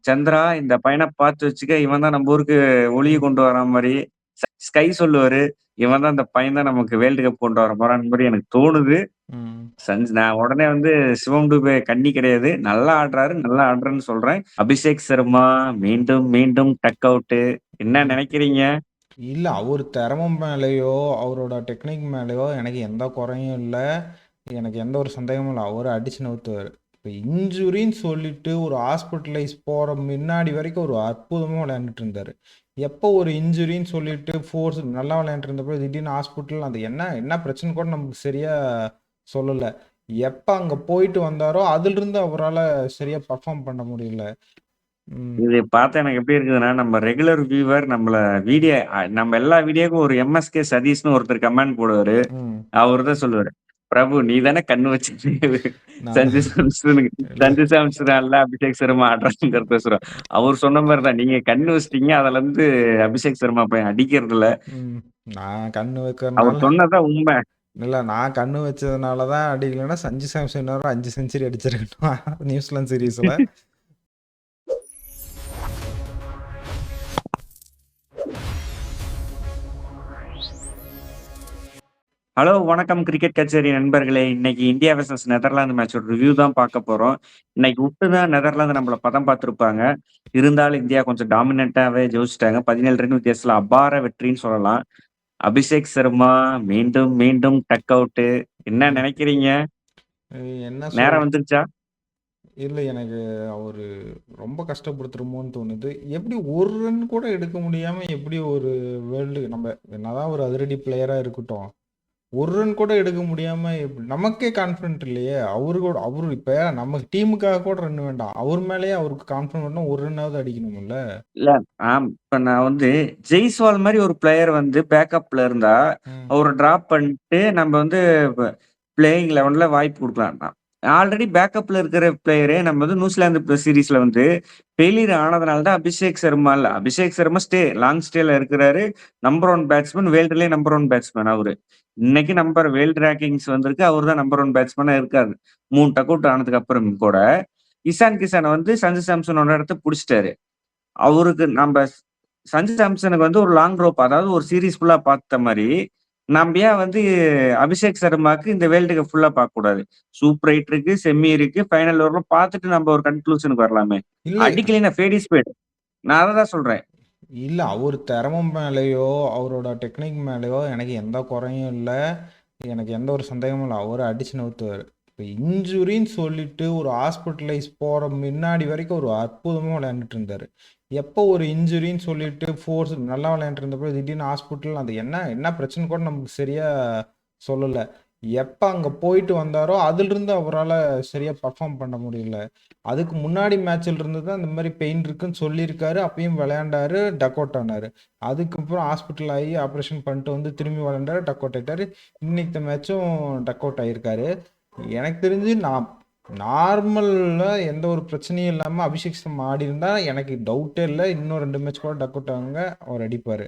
சந்திரா இந்த பையன பார்த்து வச்சுக்க. இவன் தான் நம்ம ஊருக்கு ஒளிய ம். கொண்டு வரான் மாரி. ஸ்கை சொல்லுவாரு. இவன் தான் இந்த பையன் தான் நமக்கு வேர்ல்டு கப் கொண்டு வர போறான் மாரி எனக்கு தோணுது. ம். நான் உடனே வந்து சிவம் டுபே கண்ணி கிடையாது. நல்லா ஆடுறாரு, நல்லா ஆடுறாருன்னு சொல்றேன். அபிஷேக் சர்மா மீண்டும், மீண்டும் டக் அவுட்டு. என்ன ம். நினைக்கிறீங்க? இல்ல அவரு திறமை மேலயோ, அவரோட டெக்னிக் மேலயோ எனக்கு எந்த குறையும் இல்ல. எனக்கு எந்த ஒரு சந்தேகமும் இல்ல. அவரு அடிச்சு நவுத்துவாரு. இப்ப இன்ஜுரின்னு சொல்லிட்டு ஒரு ஹாஸ்பிட்டலைஸ் போற முன்னாடி வரைக்கும் ஒரு அற்புதமா விளையாண்டுட்டு இருந்தாரு. எப்போ ஒரு இன்ஜுரின்னு சொல்லிட்டு ஃபோர்ஸ் நல்லா விளையாண்டுட்டு இருந்தப்போ திடீர்னு ஹாஸ்பிட்டல் அது என்ன என்ன பிரச்சனை கூட நமக்கு சரியா சொல்லல. எப்ப அங்க போயிட்டு வந்தாரோ அதிலிருந்து அவரால சரியா பெர்ஃபார்ம் பண்ண முடியல. ம். இது பார்த்தா எனக்கு எப்படி இருக்குதுன்னா, நம்ம ரெகுலர் வியூவர் நம்மள நம்ம எல்லா வீடியோக்கும் ஒரு எம்எஸ்கே சதீஷ்ன்னு ஒருத்தர் கமெண்ட் போடுவாரு. ம். அவரு தான் சொல்லுவாரு. பிரபு நீ தானே கண்ணு வச்சு நான் சஞ்சு சாம்சனுக்கு இல்ல. சஞ்சு சாம்சன் அல்ல அபிஷேக் சர்மா ஆடுறாங்கிறத சொல்றான். அவர் சொன்ன மாரி தான். நீங்க கண்ணு வச்சுட்டீங்க. அதுலருந்து அபிஷேக் சர்மா பையன் அடிக்கிறதில்ல. ம். நான் கண்ணு அவர் வைக்கிறனால சொன்னது தான் உண்ம. இல்ல நான் கண்ணு வச்சதுனால தான் அடிக்கலன்னா சஞ்சு சாம்சன் இன்னொரு 5 செஞ்சுரி அடிச்சிருக்கணும் நியூசிலாந்து சீரீஸ்ல. ஹலோ, வணக்கம் கிரிக்கெட் கச்சேரி நண்பர்களே. இன்னைக்கு இந்தியா வெர்சஸ் நெதர்லாந்து மேட்சோட ரிவ்யூ தான் பார்க்க போறோம். இன்னைக்கு உட்டு தான் நெதர்லாந்து நம்மள பதம் பார்த்துருப்பாங்க. இருந்தாலும் இந்தியா கொஞ்சம் டாமினன்ட்டாவே ஜெயிச்சுட்டாங்க. 17 ரன் வித்தியாசத்துல அபார வெற்றின்னு சொல்லலாம். அபிஷேக் சர்மா மீண்டும், மீண்டும் டக் அவுட்டு. என்ன ம். நினைக்கிறீங்க? என்ன நேரம் சொல் வந்துருச்சா? இல்ல எனக்கு அவரு ரொம்ப கஷ்டப்படுத்துறமோன்னு தோணுது. எப்படி ஒரு ரன் கூட எடுக்க முடியாம எப்படி ஒரு வேர்ல்டு நம்ம என்னதான் ஒரு அதிரடி பிளேயரா இருக்கட்டும். ஒரு ரன் கூட எடுக்க முடியாம நமக்கே கான்ஃபிடன்ட் இல்லையே. அவரு கூட அவரு இப்ப நம்ம டீமுக்காக கூட ரன் வேண்டாம். அவர் மேலேயே அவருக்கு கான்ஃபிடன்ட் வரணும். ஒரு ரன்னாவது அடிக்கணும்ல. இல்ல, இப்ப நான் வந்து ஜெய்ஸ்வால் மாரி ஒரு பிளேயர் வந்து பேக்கப்ல இருந்தா, ம். அவர டிராப் பண்ணிட்டு நம்ம வந்து பிளேயிங் 11ல வாய்ப்பு குடுக்கலாம். ஆல்ரெடி பேக்கப்ல இருக்கிற பிளேயரே நம்ம வந்து நியூசிலாந்து சீரிஸ்ல வந்து ஃபெயிலியர் ஆனதுனால தான் அபிஷேக் சர்மா இல்ல. அபிஷேக் சர்மா லாங் ஸ்டேல இருக்கிறாரு. Number 1 batsman. வேர்ல்டுலயே நம்பர் 1 பேட்ஸ்மேன் அவரு. இன்னைக்கு வேர்ல்ட் ரேங்கிங்ஸ் வந்திருக்கு. அவரு தான் நம்பர் 1 பேட்ஸ்மேனா இருக்காரு. 3 டக் அவுட் ஆனதுக்கு அப்புறம் கூட, இசான் கிசான வந்து சஞ்சு சாம்சனோட இடத்த புடிச்சுட்டாரு. அவருக்கு சஞ்சு சாம்சனுக்கு வந்து ஒரு லாங் ரோப் அதாவது ஒரு சீரிஸ் ஃபுல்லா பார்த்த மாரி, நம்ப ஏன் வந்து அபிஷேக் சர்மாக்கு இந்த வேர்ல்டு கப் ஃபுல்லா பார்க்கக்கூடாது? சூப்பர் 8 இருக்கு, செமி இருக்கு, ஃபைனல் வரலும் பார்த்துட்டு நம்ம ஒரு கன்க்ளூஷனுக்கு வரலாமே! இல்ல அடிக்கலைன்னா ஃபேட் இஸ் ஃபேட். நான் அத தான் சொல்றேன். இல்ல அவரு திறமை மேலயோ, அவரோட டெக்னிக் மேலயோ எனக்கு எந்த குறையும் இல்ல. எனக்கு எந்த ஒரு சந்தேகமும் இல்ல. அவரு அடிச்சு நவுத்துவாரு. இப்ப இன்ஜுரின்னு சொல்லிட்டு ஒரு ஹாஸ்பிட்டலைஸ் போற முன்னாடி வரைக்கும் ஒரு அற்புதமா விளையாண்டுட்டு இருந்தாரு. எப்போ ஒரு இன்ஜுரின்னு சொல்லிட்டு ஃபோர்ஸ் நல்லா விளையாண்டுட்டு இருந்தப்போ திடீர்னு ஹாஸ்பிட்டல் அது என்ன என்ன பிரச்சனை கூட நமக்கு சரியா சொல்லல. எப்ப அங்க போயிட்டு வந்தாரோ அதிலிருந்து அவரால சரியா பெர்ஃபார்ம் பண்ண முடியல. அதுக்கு முன்னாடி மேட்ச்ல இருந்து தான் இந்த மாதிரி பெயின் இருக்குன்னு சொல்லியிருக்காரு. அப்பயும் விளையாண்டாரு, டக் அவுட் ஆனாரு. அதுக்கப்புறம் ஹாஸ்பிட்டல் ஆகி ஆப்ரேஷன் பண்ணிட்டு வந்து திரும்பி விளையாண்டாரு, டக் அவுட் ஆயிட்டாரு. இன்னைக்கு மேட்சும் டக் அவுட் ஆயிருக்காரு. எனக்கு தெரிஞ்சு நான் நார்மலா எந்த ஒரு பிரச்சனையும் இல்லாம அபிஷேக் சர்மா ஆடி இருந்தா எனக்கு டவுட்டே இல்லை. இன்னும் 2 மேட்ச் கூட டக் அவுட் ஆகுங்க, அவர் அடிப்பாரு.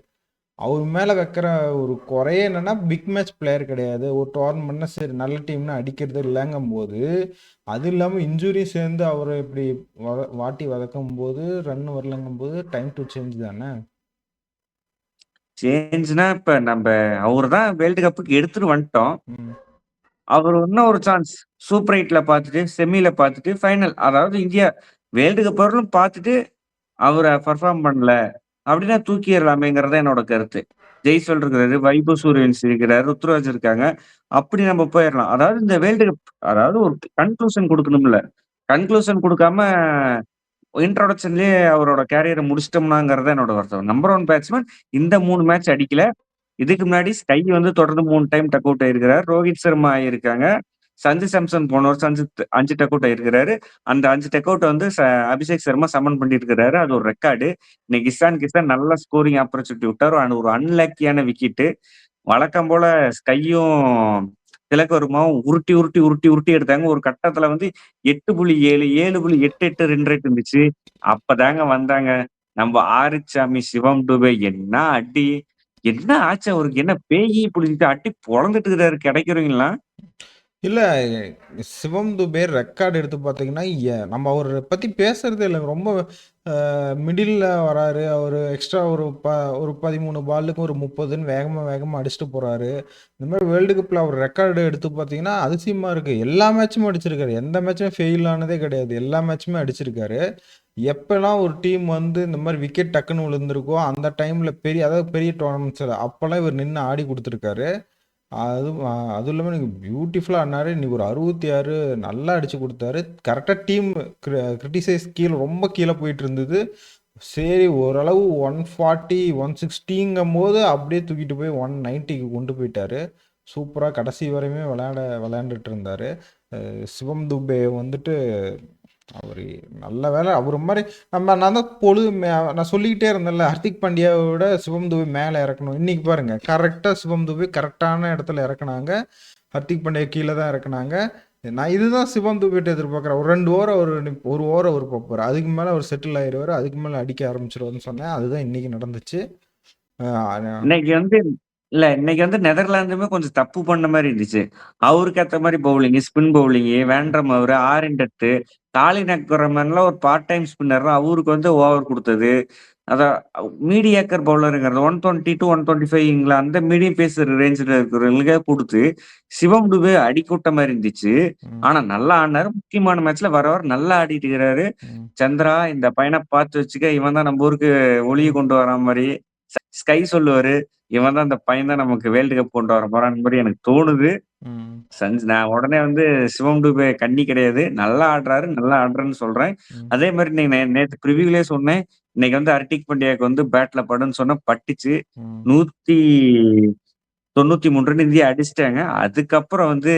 அவர் மேல வைக்கிற ஒரு குறையே என்னன்னா பிக் மேட்ச் பிளேயர் கிடையாது. ஒரு டோர்னமெண்ட்னா சரி நல்ல டீம்னா அடிக்கிறது இல்லைங்கும் போது, அது இல்லாம இன்ஜுரியும் சேர்ந்து அவரை இப்படி வாட்டி வதக்கும் போது ரன் வரலங்கும் போது டைம் டு சேஞ்ச் தானே. சேஞ்ச்னா இப்ப அவரு தான் வேர்ல்டு கப்புக்கு எடுத்துட்டு வந்துட்டோம். ம். அவரு இன்னும் ஒரு சான்ஸ். சூப்பர் 8ல பார்த்துட்டு, செமில பார்த்துட்டு, ஃபைனல் அதாவது இந்தியா வேர்ல்டு கப் வரலும் பார்த்துட்டு, அவர பெர்ஃபார்ம் பண்ணல. அப்படின்னா தூக்கிறலாமேங்கிறது தான் என்னோட கருத்து. ஜெய்ஸ்வால் இருக்கிறாரு, வைபவ் சூரியவன்சி இருக்கிறாரு, ருத்துராஜ் இருக்காங்க. அப்படி நம்ம போயிரலாம். அதாவது இந்த வேர்ல்டு கப் அதாவது ஒரு கன்க்ளூஷன் குடுக்கணும்ல. கன்க்ளூஷன் குடுக்காம இன்ட்ரோடக்ஷன்லயே அவரோட கேரியர முடிச்சுட்டோம்னாங்கிறது தான் என்னோட வருத்தம். நம்பர் 1 பேட்ஸ்மேன் இந்த 3 மேட்ச் அடிக்கல. இதுக்கு முன்னாடி ஸ்கை வந்து தொடர்ந்து 3 டைம் டக் அவுட் ஆயிருக்கிறார். ரோஹித் சர்மா ஆயிருக்காங்க. சஞ்சு சாம்சன் போன வருஷம் 5 டக் அவுட் ஆயிருக்கிறாரு. அந்த 5 டக் அவுட்ட வந்து அபிஷேக் சர்மா சமன் பண்ணியிருக்கிறாரு. அது ஒரு ரெக்கார்டு. இன்னைக்கு இஷான் கிஷான் நல்ல ஸ்கோரிங் ஆப்பர்ச்சுனிட்டி விட்டாரு. ஒரு அன்லக்கியான விக்கெட்டு. வழக்கம் போல ஸ்கையும் திலக் வர்மாவும் உருட்டி, உருட்டி, உருட்டி, உருட்டி எடுத்தாங்க. ஒரு கட்டத்துல வந்து 8.7 7.88 ரன் ரேட் இருந்துச்சு. அப்பதாங்க வந்தாங்க. நம்ம ஆறுச்சாமி சிவம் டுபே என்ன அடி! என்ன ஆச்சு அவருக்கு? என்ன பேயி புடிச்சுட்டு அடி பொளந்துட்டு இருக்கிறாரு கிடைக்கிறவங்கலாம்? இல்ல சிவம் துபே ரெக்கார்ட் எடுத்து பார்த்தீங்கன்னா, நம்ம அவர பத்தி பேசுறதே இல்ல. ரொம்ப மிடில்ல வராரு. அவரு எக்ஸ்ட்ரா ஒரு 13 பாலுக்கு ஒரு 30ன்னு வேகமா வேகமா அடிச்சுட்டு போறாரு. இந்த மாரி வேர்ல்டு கப்ல அவர் ரெக்கார்டு எடுத்து பார்த்தீங்கன்னா, அதிசயமா இருக்கு. எல்லா மேட்சுமே அடிச்சிருக்காரு. எந்த மேட்சுமே ஃபெயில் ஆனதே கிடையாது. எல்லா மேட்சுமே அடிச்சிருக்காரு. எப்பலாம் ஒரு டீம் வந்து இந்த மாரி விக்கெட் டக்குன்னு விழுந்திருக்கோ, அந்த டைம்ல அதாவது பெரிய டோர்னமெண்ட்ஸ்ல அப்பலாம் இவர் நின்னு ஆடி குடுத்துருக்காரு. அதுவும் இல்லாம நீங்க பியூட்டிஃபுல்லா ஆடுனாரு. இன்னைக்கு ஒரு 66 நல்லா அடிச்சு குடுத்தாரு. கரெக்ட்டா டீம் கிரிட்டிசைஸ் ரொம்ப கீழ போயிட்டு இருந்தது. சரி ஓரளவு 140, 160ங்கும்போது அப்படியே தூக்கிட்டு போய் 190க்கு கொண்டு போயிட்டாரு. சூப்பரா கடைசி வரையுமே விளையாண்டுட்டு இருந்தாரு. சிவம் துபே வந்துட்டு அவரு நல்ல வேளை அவரு மாரி நான் தான் நான் சொல்லிக்கிட்டே இருந்தேன்ல, ஹர்திக் பாண்டியாவை விட சிவம் துபே மேலே இறக்கணும். இன்னைக்கு பாருங்க கரெக்டாக சிவம் துபே கரெக்டான இடத்துல இறக்குனாங்க. ஹர்திக் பாண்டியா கீழே தான் இறக்குனாங்க. நான் இதுதான் சிவம் துபேட்டு எதிர்பார்க்குறேன். ஒரு 2 ஓவர் ஒரு ஓவர் அவர் பார்ப்பார். அதுக்கு மேலே அவர் செட்டில் ஆயிடுவார். அதுக்கு மேலே அடிக்க ஆரம்பிச்சிருவாருன்னு சொன்னேன். அதுதான் இன்னைக்கு நடந்துச்சு. இன்னைக்கு வந்து இல்ல இன்னைக்கு வந்து நெதர்லாந்துமே கொஞ்சம் தப்பு பண்ண மாரி இருந்துச்சு. அவருக்கு ஏத்த மாரி பவுலிங், ஸ்பின் பவுலிங், வேண்ட்ரம் அவரு, ஆரின்டெத்து, காலின் அக்ரமன்லாம் ஒரு பார்ட் டைம் ஸ்பின்னர். அவருக்கு வந்து ஓவர் குடுத்தது. அதான் மீடியாக்கர் பவுலர்ங்கிறது 120 டூ 125ங்களா அந்த மீடியம் பேஸ் ரேஞ்சுல இருக்கிறவங்களுக்கே குடுத்து, சிவம் டுபே அடிக்குட்ட மாரி இருந்துச்சு. ஆனா நல்லா ஆடுனாரு. முக்கியமான மேட்ச்ல வர வர நல்லா ஆடிட்டு இருக்கிறாரு. சந்திரா இந்த பையன பார்த்து வச்சுக்க. இவன் தான் நம்ம ஊருக்கு ஒளிய கொண்டு வரா மாரி. ஸ்கை சொல்லுவாரு. இவன் தான் அந்த பையன் தான் நமக்கு வேர்ல்டு கப் கொண்டு வர போறான்னு மாரி எனக்கு தோணுது. நான் உடனே வந்து சிவம் டுபே கண்ணி கிடையாது. நல்லா ஆடுறாரு, நல்லா ஆடுறேன்னு சொல்றேன். அதே மாரி நீ நேத்து பிரிவியூலயே சொன்னேன். இன்னைக்கு வந்து ஹர்திக் பாண்டியாக்கு வந்து பேட்ல படுன்னு சொன்னா பட்டுச்சு. 193 ரன் இந்தியா அடிச்சுட்டாங்க. அதுக்கப்புறம் வந்து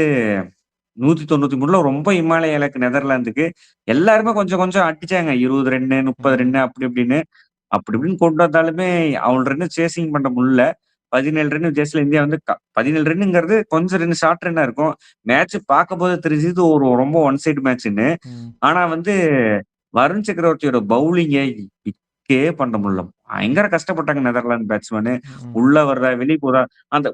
193ல ரொம்ப இமாலய இலக்கு நெதர்லாந்துக்கு. எல்லாருமே கொஞ்சம் கொஞ்சம் அடிச்சாங்க. 20 ரன்னு, 30 ரன்னு அப்படி இப்படின்னு. அப்படி இப்படின்னு கொண்டு வந்தாலுமே அவ்வளவு ரன்னு சேசிங் பண்ண முடியல. 17 ரன் வித்தியாசத்துல இந்தியா வந்து 17 ரன்னுங்கிறது கொஞ்சம் ரன் ஷார்ட் ரன்னா இருக்கும். மேட்ச் பார்க்கும்போது தெரிஞ்சது ஒரு ரொம்ப ஒன் சைடு மேட்ச்ன்னு. ஆனா வந்து வருண் சக்கரவர்த்தியோட பவுலிங்க பிக்கே பண்ண முடியல. பயங்கர கஷ்டப்பட்டாங்க நெதர்லாந்து பேட்ஸ்மேனு. உள்ள வர்றா, வெளிய போறா. அந்த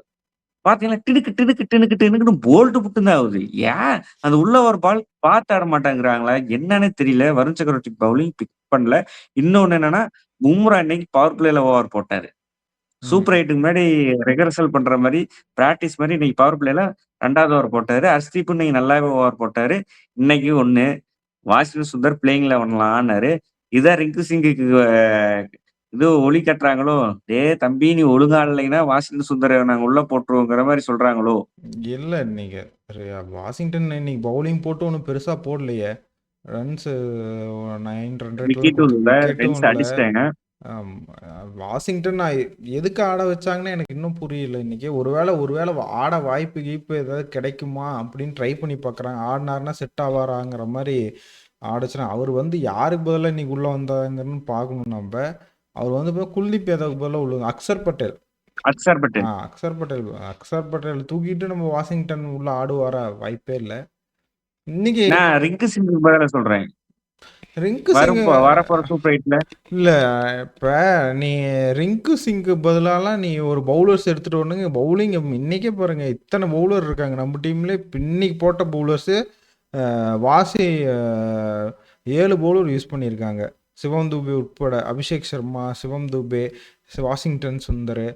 பார்த்தீங்கன்னா, டிடுக்கு டிடுக்கு டிடுக்கு டிடுக்குன்னு போல்ட் மட்டும் தான் ஆகுது. ஏன் அந்த உள்ள ஒரு பால் பார்த்து ஆட மாட்டேங்கிறாங்களா? என்னன்னே தெரியல. வருண் சக்கரவர்த்தி பவுலிங் பிக் பண்ணல. இன்னொன்னு என்னன்னா, பும்ரா இன்னைக்கு பவர் பிளேல ஓவர் போட்டாரு. சூப்பர் 8க்கு முன்னாடி ரிஹர்சல் பண்ற மாரி, பிராக்டிஸ் மாரி இன்னைக்கு பவர் பிளேல 2வது ஓவர் போட்டாரு. ஹர்ஷ்தீப் இன்னைக்கு நல்லாவே ஓவர் போட்டாரு. இன்னைக்கு 1 வாஷிங்டன் சுந்தர் பிளேயிங் 11ல ஆடுனாரு. இதான் ரிங்கு சிங்குக்கு இது ஒலி கட்டுறாங்களோ, "டேய் தம்பி நீ ஒழுங்கா ஆடலைன்னா வாஷிங்டன் சுந்தர நாங்க உள்ள போட்டுருவோங்கிற" மாரி சொல்றாங்களோ? இல்ல நீங்க வாஷிங்டன் இன்னைக்கு பவுலிங் போட்டு ஒன்றும் பெருசா போடலையே. ரன்ஸ் 900 விக்கெட்டும் கொடுத்து இல்ல, விக்கெட்டும் ரன்ஸ் இல்ல. அடிச்சுட்டாங்க. ஆம், வாஷிங்டன் எதுக்கு ஆட வச்சாங்கன்னு எனக்கு இன்னும் புரியல இன்னைக்கு. ஒருவேளை ஆட வாய்ப்பு கீப்பு ஏதாவது கிடைக்குமா அப்படின்னு ட்ரை பண்ணி பார்க்குறாங்க. ஆடினாருன்னா செட் ஆவாராங்கிற மாதிரி ஆடுச்சுன்னா அவர் வந்து யாருக்கு பதிலாக இன்னைக்கு உள்ள வந்தாங்கன்னு பார்க்கணும் நம்ம. அவர் வந்து குல்தீப் யாதவுக்கு பதிலாக உள்ள அக்சர் பட்டேல். அக்சர் பட்டேல். அக்சர் பட்டேல் தூக்கிட்டு நம்ம வாஷிங்டன் உள்ள ஆடுவாரா? வாய்ப்பே இல்லை இன்னைக்கு. நான் ரிங்கு சிங்குக்கு பதிலா சொல்றேன். ரிங்கு சிங் வரப்போற சூப்பர் 8ல இல்ல இப்ப நீ ரிங்கு சிங்க்கு பதிலாலாம் நீ ஒரு பவுலர்ஸ் எடுத்துட்டு வரணுங்க. பவுலிங் இன்னைக்கே பாருங்க இத்தனை பவுலர் இருக்காங்க நம்ம டீம்ல. இன்னைக்கு போட்ட பவுலர்ஸு வாசி 7 பவுலர் யூஸ் பண்ணியிருக்காங்க. சிவம் துபே உட்பட அபிஷேக் சர்மா, சிவம் துபே, வாஷிங்டன் சுந்தர்,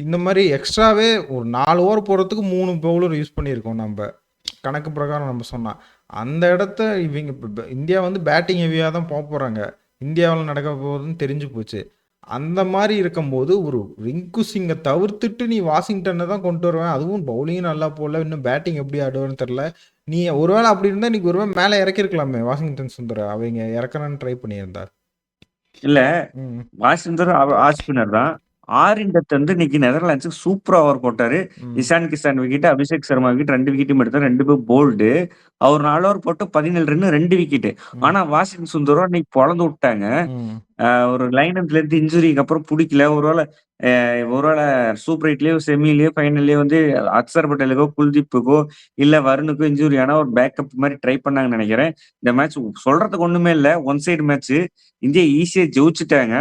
இந்த மாதிரி எக்ஸ்ட்ராவே ஒரு 4 ஓவர் போகிறதுக்கு 3 பவுலர் யூஸ் பண்ணியிருக்கோம் நம்ம கணக்கு பிரகாரம் நம்ம சொன்னால். அந்த இடத்த இவங்க இந்தியா வந்து பேட்டிங் ஹெவியாக தான் போக போகிறாங்க. இந்தியாவில் நடக்க போகுதுன்னு தெரிஞ்சு போச்சு. அந்த மாதிரி இருக்கும்போது ஒரு ரிங்கு சிங்கை தவிர்த்துட்டு நீ வாஷிங்டனை தான் கொண்டு வருவேன். அதுவும் பவுலிங்கும் நல்லா போடல. இன்னும் பேட்டிங் எப்படி ஆடுவான்னு தெரில. நீ ஒருவேளை அப்படி இருந்தால் இன்னைக்கு ஒருவேளை மேலே இறக்கிருக்கலாமே வாஷிங்டன் சுந்தர். அவங்க இறக்கணும்னு ட்ரை பண்ணியிருந்தார். இல்ல வாஷிங்டன் ஆஃப் ஸ்பின்னர் தான். ஆரின்டத் வந்து இன்னைக்கு நெதர்லாண்ட்ஸுக்கு சூப்பரா ஓவர் போட்டாரு. இஷான் கிஷான் விக்கெட், அபிஷேக் சர்மா விக்கெட் 2 விக்கெட்டும் எடுத்தாரு. 2 பேரும் போல்டு. அவர் 4 ஓவர் போட்டு 17 ரன் 2 விக்கெட். ஆனா வாஷிங்டன் சுந்தரம் இன்னைக்கு பொழந்து விட்டாங்க. ஒரு லைனப்ல இருந்து இன்ஜுரிக்கு அப்புறம் பிடிக்கல. ஒருவேளை சூப்பர் 8லயோ செமிலயோ ஃபைனல்லயோ வந்து அக்சர் பட்டேலுக்கோ குல்தீப்புக்கோ இல்ல வருணுக்கோ இன்ஜுரி ஆனா ஒரு பேக்கப் மாதிரி ட்ரை பண்ணாங்கன்னு நினைக்கிறேன். இந்த மேட்ச் சொல்றதுக்கு ஒண்ணுமே இல்ல. One side match. இந்தியா ஈஸியா ஜெயிச்சுட்டாங்க.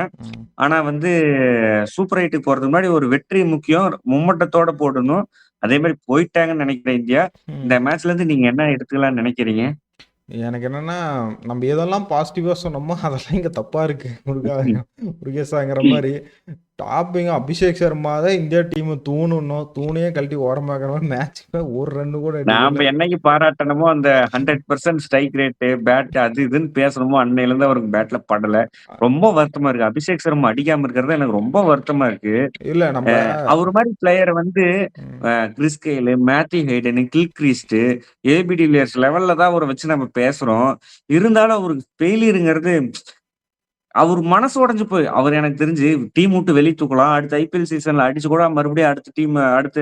ஆனா வந்து சூப்பர் 8க்கு போறதுக்கு முன்னாடி ஒரு வெற்றி முக்கியம். மும்மட்டத்தோட போடணும். அதே மாரி போயிட்டாங்கன்னு நெனைக்கிறேன் இந்தியா. இந்த ம். மேட்ச்ல இருந்து நீங்க என்ன எடுத்துக்கலாம்னு நெனைக்கிறீங்க? எனக்கு என்னன்னா, நம்ம எதெல்லாம் பாசிட்டிவா சொன்னோமோ, அதெல்லாம் இங்க தப்பா இருக்கு. முருகேசாங்கிற மாரி. டாப்பிங்க அபிஷேக் சர்மா தான் இந்தியா டீம தூணுன்னோம். தூணையே கழட்டி ஓரமாக்குற மாரி மேட்ச்ல ஒரு ரன் கூட அடிக்கல. நாம என்னைக்கு பாராட்டணுமோ அந்த 100% ஸ்ட்ரைக் ரேட்டு, பேட் அது இதுன்னு பேசணுமோ அன்னையிலருந்து அவருக்கு பேட்ல படல. ரொம்ப வருத்தமா இருக்கு. அபிஷேக் சர்மா அடிக்காம இருக்கிறது எனக்கு ரொம்ப வருத்தமா இருக்கு. இல்ல நம்ப அவரு மாரி பிளேயர வந்து ம். Chris Gayle, Matthew Hayden, Gilchrist, AB de Villiers லெவல்ல தான் அவர வச்சு நம்ம பேசுறோம். இருந்தாலும் அவருக்கு ஃபெயிலியர்ங்கிறது அவரு மனசு உடைஞ்சு போய் அவரு எனக்கு தெரிஞ்சு டீம் வுட்டு வெளிய தூக்கலாம். அடுத்த ஐபிஎல் சீசன்ல அடிச்சு கூட மறுபடியும் அடுத்த டீம் அடுத்த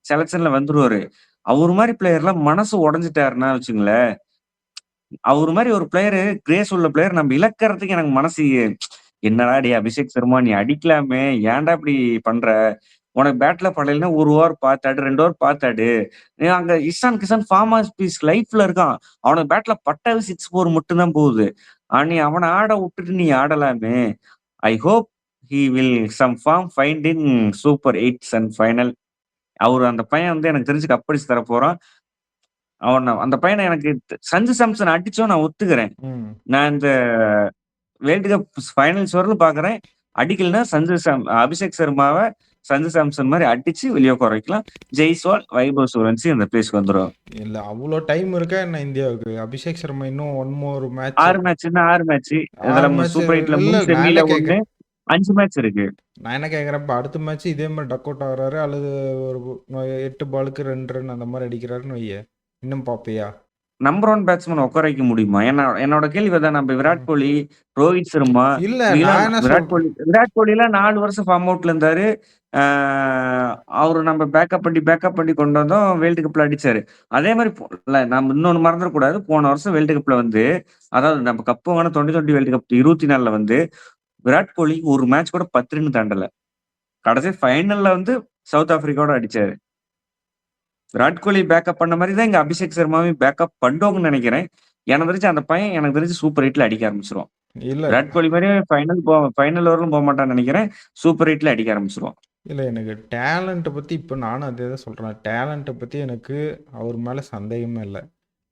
செலக்ஷன்ல வந்துருவாரு. அவரு மாரி பிளேயர்லாம் மனசு உடைஞ்சுட்டாருன்னா வச்சுக்கங்களேன், அவரு மாரி ஒரு பிளேயரு கிரேஸ் உள்ள பிளேயர் நம்ம இழக்கறதுக்கு எனக்கு மனசு என்னடா டேய் அபிஷேக் சர்மா நீ அடிக்கலாமே! ஏன்டா இப்படி பண்ற? உனக்கு பேட்ல படலைன்னா 1 ஓவர் பார்த்தாடு, 2 ஓவர் பார்த்தாடு. அங்க Ishan Kishan form of his லைஃப்ல இருக்கான். அவனுக்கு பேட்ல பட்டாவே 6, 4 மட்டும் தான் போகுது. நீ அவன ஆட வுட்டுட்டு நீ ஆடலாமே! I hope he will some form find in super 8 and final. அவரு அந்த பையன் வந்து எனக்கு தெரிஞ்சு கப் அடிச்சு தரப்போறான். அந்த பையன எனக்கு சஞ்சு சாம்சன் அடிச்சோம் நான் ஒத்துக்கிறேன். ம். நான் இந்த வேர்ல்டு கப் ஃபைனல்ஸ் வரலும் பார்க்குறேன். அடிக்கலன்னா அபிஷேக் சர்மாவ சஞ்சு சாம்சன் மாரி அடிச்சு வெளிய உட்கார வைக்கலாம். ஜெய்ஸ்வால், வைபவ் சூரியவன்சி இந்த பிளேஸ்க்கு வந்துருவாங்க. இல்ல அவ்ளோ டைம் இருக்கா என்ன இந்தியாவுக்கு? அபிஷேக் சர்மா இன்னும் 1 மோர் மேட்ச் 6 மேட்ச்ன்னா 6 மேட்ச். 6 இதுல மேட்ச் சூப்பர் 8ல இல்ல 3 நான் செமில என்ன 1 கேட்கிறேன் 5 மேட்ச் இருக்கு. நான் என்ன கேட்கிறேன், இப்ப அடுத்த மேட்ச் இதே மாரி டக் அவுட் ஆகுறாரு அல்லது ஒரு 8 பாலுக்கு 2 ரன் அந்த மாரி அடிக்கிறாருன்னு வையேன். இன்னும் பார்ப்பியா? நம்பர் 1 பேட்ஸ்மேன் உட்கார வைக்க முடியுமா? என்னோட கேள்வி அதான். நம்ம விராட் ம். கோலி, ரோஹித் சர்மா இல்ல நான் இவங்கலாம் என்ன விராட் கோலிலாம் 4 வருஷம் ஃபார்ம் அவுட்ல இருந்தாரு. ஆ அவரு நம்ம பேக்கப் பண்ணி கொண்டு வந்தோம். வேர்ல்டு கப்ல அடிச்சாரு. அதே மாரி நம்ம இன்னொன்னு மறந்துறக்கூடாது. போன வருஷம் வேர்ல்டு கப்ல வந்து அதாவது நம்ம கப் வாங்குன 2020 வேர்ல்டு கப் 24ல வந்து விராட் கோலி ஒரு மேட்ச் கூட 10 ரன் தாண்டல. கடைசி ஃபைனல்ல வந்து சவுத் ஆப்பிரிக்காவோட அடிச்சாரு. விராட் கோலி பேக்கப் பண்ண மாரி தான் இங்க அபிஷேக் சர்மாவையும் பேக்கப் பண்ணுவாங்கன்னு நெனைக்கிறேன். எனக்கு தெரிஞ்சு அந்த பையன் எனக்கு தெரிஞ்சு சூப்பர் 8ல அடிக்க ஆரம்பிச்சுருவான். இல்ல விராட் கோலி மாரியே ஃபைனல் வரலும் போமாட்டான்னு நெனைக்கிறேன். சூப்பர் 8ல அடிக்க ஆரம்பிச்சுருவான். இல்ல எனக்கு டேலண்ட்ட பத்தி இப்ப நானும் அதே தான் சொல்றேன். டேலண்ட்ட பத்தி எனக்கு அவர் மேல சந்தேகமே இல்ல.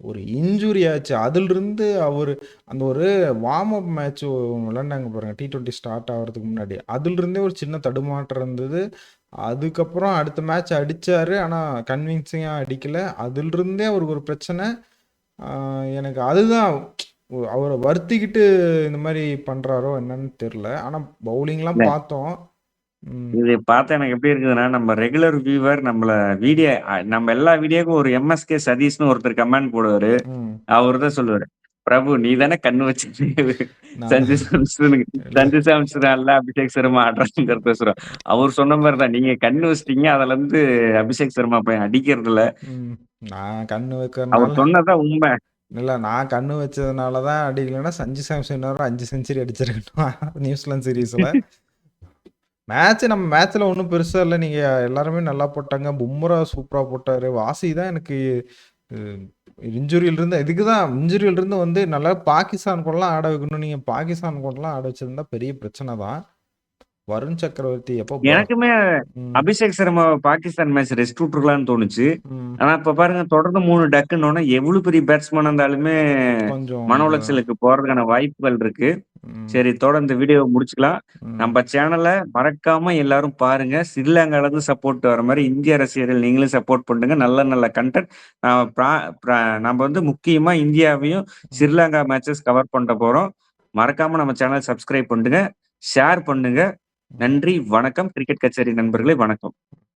ஒரு இன்ஜூரி ஆச்சு. அதிலிருந்து அவரு அந்த ஒரு வார்ம் அப் மேட்ச் விளையாண்டாங்க பாருங்க. T20 ஸ்டார்ட் ஆகுறதுக்கு முன்னாடி. அதிலிருந்தே ஒரு சின்ன தடுமாற்றம் இருந்தது. அதுக்கப்புறம் அடுத்த மேட்ச் அடிச்சாரு. ஆனா கன்வின்சிங்கா அடிக்கல. அதிலிருந்தே அவருக்கு ஒரு பிரச்சனை. ஆ எனக்கு அதுதான் அவர வருத்திக்கிட்டு இந்த மாரி பண்றாரோ என்னன்னு தெரியல. ஆனா பவுலிங்லாம் இல்ல பார்த்தோம். ம். இது பார்த்தா எனக்கு எப்படி இருக்குதுன்னா, நம்ம ரெகுலர் வியூவர் நம்மள நம்ம எல்லா வீடியோக்கும் ஒரு எம்எஸ்கே சதீஷ்ன்னு ஒருத்தர் கமெண்ட் போடுவாரு. ம். அவரு தான் சொல்லுவாரு. பிரபு நீ தானே கண்ணு வச்சு நான் சஞ்சு சாம்சனுக்கு இல்ல. சஞ்சு சாம்சன் அல்ல அபிஷேக் சர்மா ஆடுறாங்கிறத சொல்றான். அவர் சொன்ன மாரி தான். நீங்க கண்ணு வச்சுட்டீங்க. அதுல இருந்து அபிஷேக் சர்மா பையன் அடிக்கிறதில்ல. ம். நான் கண்ணு அவர் வைக்கிறனால சொன்னது தான் உண்ம. இல்ல நான் கண்ணு வச்சதுனால தான் அடிக்கலன்னா, சஞ்சு சாம்சன் இன்னொரு 5 செஞ்சுரி அடிச்சிருக்கணும். நியூசிலாந்து சீரிஸ்ல. நம்ம மேட்ச்ல ஒண்ணும் பெருசா இல்ல. நீங்க எல்லாருமே நல்லா போட்டாங்க. பும்ரா சூப்பரா போட்டாரு. வாசி தான் எனக்கு அ இன்ஜூரியிலிருந்து வந்து நல்லா பாகிஸ்தான் கூடலாம் ஆட வைக்கணும். நீங்க பாகிஸ்தான் கூடலாம் ஆட வச்சிருந்தா பெரிய பிரச்சனை தான். வருண் சக்கரவர்த்தி எப்போ எனக்குமே ம். அபிஷேக் சர்மா பாகிஸ்தான் மேட்ச் ரெஸ்ட் விட்டுருக்கலாம்னு தோணுச்சு. ம். ஆனா இப்ப பாருங்க தொடர்ந்து 3 டக்குன்னோன எவ்வளவு பெரிய பேட்ஸ்மேனா இருந்தாலுமே கொஞ்சம் மன உளைச்சலுக்கு போறதுக்கான வாய்ப்புகள் இருக்கு. ம். சரி இதோட இந்த வீடியோவ முடிச்சுக்கலாம். ம். நம்ம சேனல மறக்காம எல்லாரும் பாருங்க. ஸ்ரீலங்கால இருந்து சப்போர்ட் வர மாரி இந்திய ரசிகர்கள் நீங்களும் சப்போர்ட் பண்ணுங்க. நல்ல நல்ல கன்டென்ட் அ பிரா பிரா நம்ம வந்து முக்கியமா இந்தியாவையும், ம். ஸ்ரீலங்கா மேட்சஸ் கவர் பண்ண போறோம். மறக்காம நம்ம சேனல் சப்ஸ்கிரைப் பண்ணுங்க. ஷேர் பண்ணுங்க. ம். நன்றி, வணக்கம். கிரிக்கெட் கச்சேரி நண்பர்களே வணக்கம்.